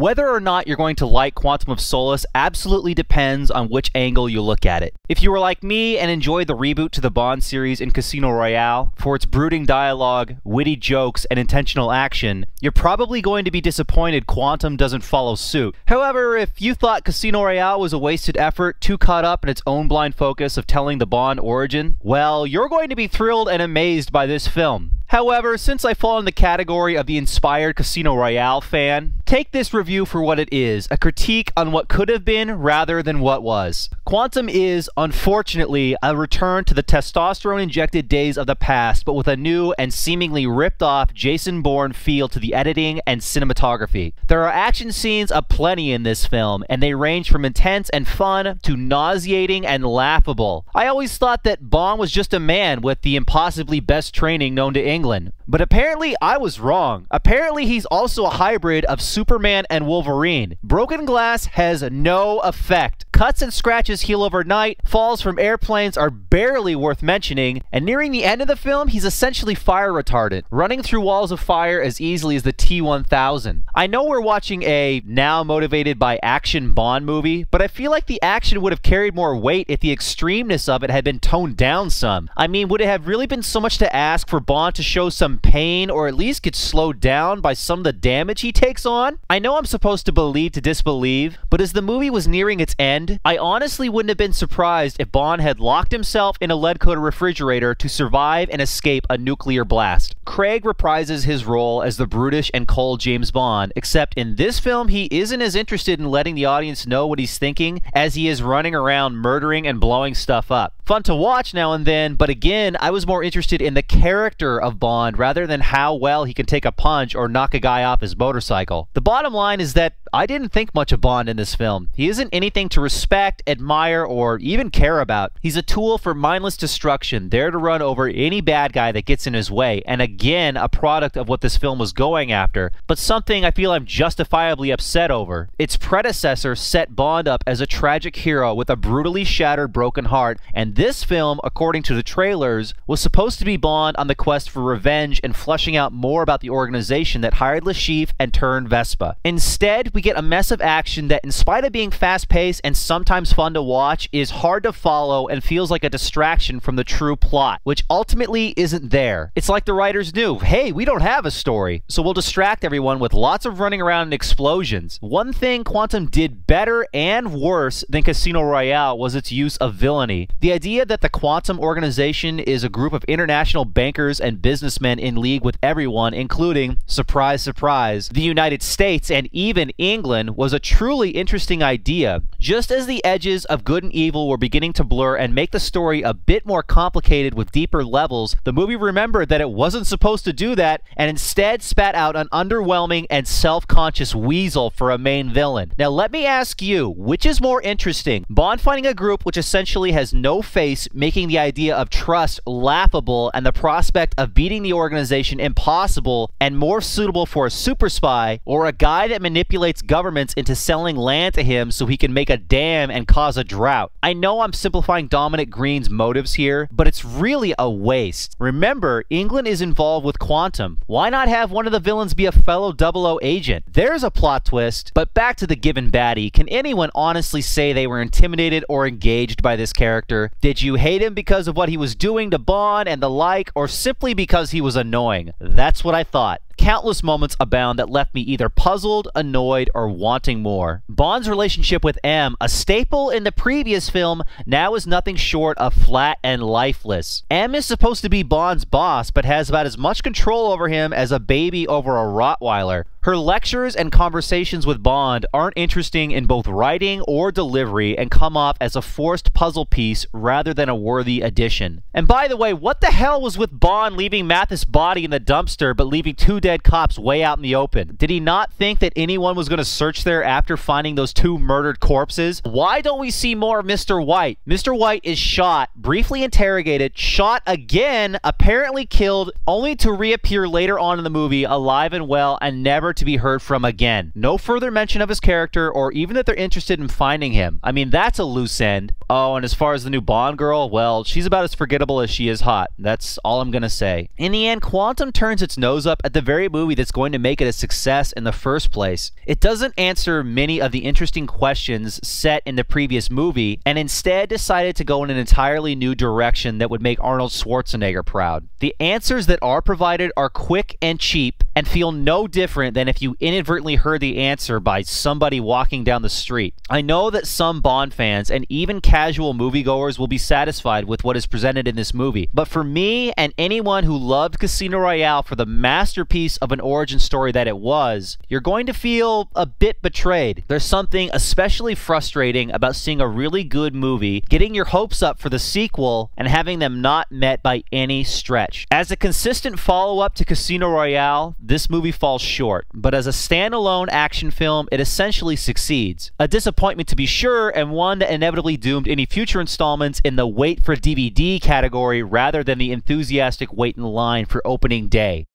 Whether or not you're going to like Quantum of Solace absolutely depends on which angle you look at it. If you were like me and enjoyed the reboot to the Bond series in Casino Royale for its brooding dialogue, witty jokes, and intentional action, you're probably going to be disappointed Quantum doesn't follow suit. However, if you thought Casino Royale was a wasted effort, too caught up in its own blind focus of telling the Bond origin, well, you're going to be thrilled and amazed by this film. However, since I fall in the category of the inspired Casino Royale fan, take this review for what it is, a critique on what could have been rather than what was. Quantum is, unfortunately, a return to the testosterone-injected days of the past, but with a new and seemingly ripped-off Jason Bourne feel to the editing and cinematography. There are action scenes aplenty in this film, and they range from intense and fun to nauseating and laughable. I always thought that Bond was just a man with the impossibly best training known to England. But apparently I was wrong. Apparently he's also a hybrid of Superman and Wolverine. Broken glass has no effect. Cuts and scratches heal overnight, falls from airplanes are barely worth mentioning, and nearing the end of the film, he's essentially fire retardant, running through walls of fire as easily as the T-1000. I know we're watching a now motivated by action Bond movie, but I feel like the action would have carried more weight if the extremeness of it had been toned down some. I mean, would it have really been so much to ask for Bond to show some pain or at least get slowed down by some of the damage he takes on? I know I'm supposed to believe to disbelieve, but as the movie was nearing its end, I honestly wouldn't have been surprised if Bond had locked himself in a lead-coated refrigerator to survive and escape a nuclear blast. Craig reprises his role as the brutish and cold James Bond, except in this film he isn't as interested in letting the audience know what he's thinking as he is running around murdering and blowing stuff up. Fun to watch now and then, but again, I was more interested in the character of Bond rather than how well he can take a punch or knock a guy off his motorcycle. The bottom line is that I didn't think much of Bond in this film. He isn't anything to respect, admire, or even care about. He's a tool for mindless destruction, there to run over any bad guy that gets in his way, and again, a product of what this film was going after, but something I feel I'm justifiably upset over. Its predecessor set Bond up as a tragic hero with a brutally shattered broken heart, and this film, according to the trailers, was supposed to be Bond on the quest for revenge and fleshing out more about the organization that hired Le Chiffre and turned Vespa. Instead, we get a mess of action that, in spite of being fast-paced and sometimes fun to watch, is hard to follow and feels like a distraction from the true plot, which ultimately isn't there. It's like the writers knew, hey, we don't have a story, so we'll distract everyone with lots of running around and explosions. One thing Quantum did better and worse than Casino Royale was its use of villainy. The idea that the Quantum organization is a group of international bankers and businessmen in league with everyone, including, surprise, surprise, the United States and even England, was a truly interesting idea. Just as the edges of good and evil were beginning to blur and make the story a bit more complicated with deeper levels, the movie remembered that it wasn't supposed to do that and instead spat out an underwhelming and self-conscious weasel for a main villain. Now let me ask you, which is more interesting? Bond fighting a group which essentially has no face, making the idea of trust laughable and the prospect of beating the organization impossible and more suitable for a super spy, or a guy that manipulates governments into selling land to him so he can make a dam and cause a drought? I know I'm simplifying Dominic Green's motives here, but it's really a waste. Remember, England is involved with Quantum. Why not have one of the villains be a fellow 00 agent? There's a plot twist. But back to the given baddie, can anyone honestly say they were intimidated or engaged by this character? Did you hate him because of what he was doing to Bond and the like, or simply because he was annoying? That's what I thought. Countless moments abound that left me either puzzled, annoyed, or wanting more. Bond's relationship with M, a staple in the previous film, now is nothing short of flat and lifeless. M is supposed to be Bond's boss, but has about as much control over him as a baby over a Rottweiler. Her lectures and conversations with Bond aren't interesting in both writing or delivery and come off as a forced puzzle piece rather than a worthy addition. And by the way, what the hell was with Bond leaving Mathis' body in the dumpster but leaving two dead cops way out in the open? Did he not think that anyone was going to search there after finding those two murdered corpses? Why don't we see more of Mr. White? Mr. White is shot, briefly interrogated, shot again, apparently killed, only to reappear later on in the movie alive and well and never to be heard from again. No further mention of his character or even that they're interested in finding him. I mean, that's a loose end. Oh, and as far as the new Bond girl, well, she's about as forgettable as she is hot. That's all I'm gonna say. In the end, Quantum turns its nose up at the very very movie that's going to make it a success in the first place. It doesn't answer many of the interesting questions set in the previous movie, and instead decided to go in an entirely new direction that would make Arnold Schwarzenegger proud. The answers that are provided are quick and cheap, and feel no different than if you inadvertently heard the answer by somebody walking down the street. I know that some Bond fans and even casual moviegoers will be satisfied with what is presented in this movie, but for me and anyone who loved Casino Royale for the masterpiece of an origin story that it was, you're going to feel a bit betrayed. There's something especially frustrating about seeing a really good movie, getting your hopes up for the sequel, and having them not met by any stretch. As a consistent follow-up to Casino Royale, this movie falls short, but as a standalone action film, it essentially succeeds. A disappointment to be sure, and one that inevitably doomed any future installments in the wait for DVD category rather than the enthusiastic wait in line for opening day.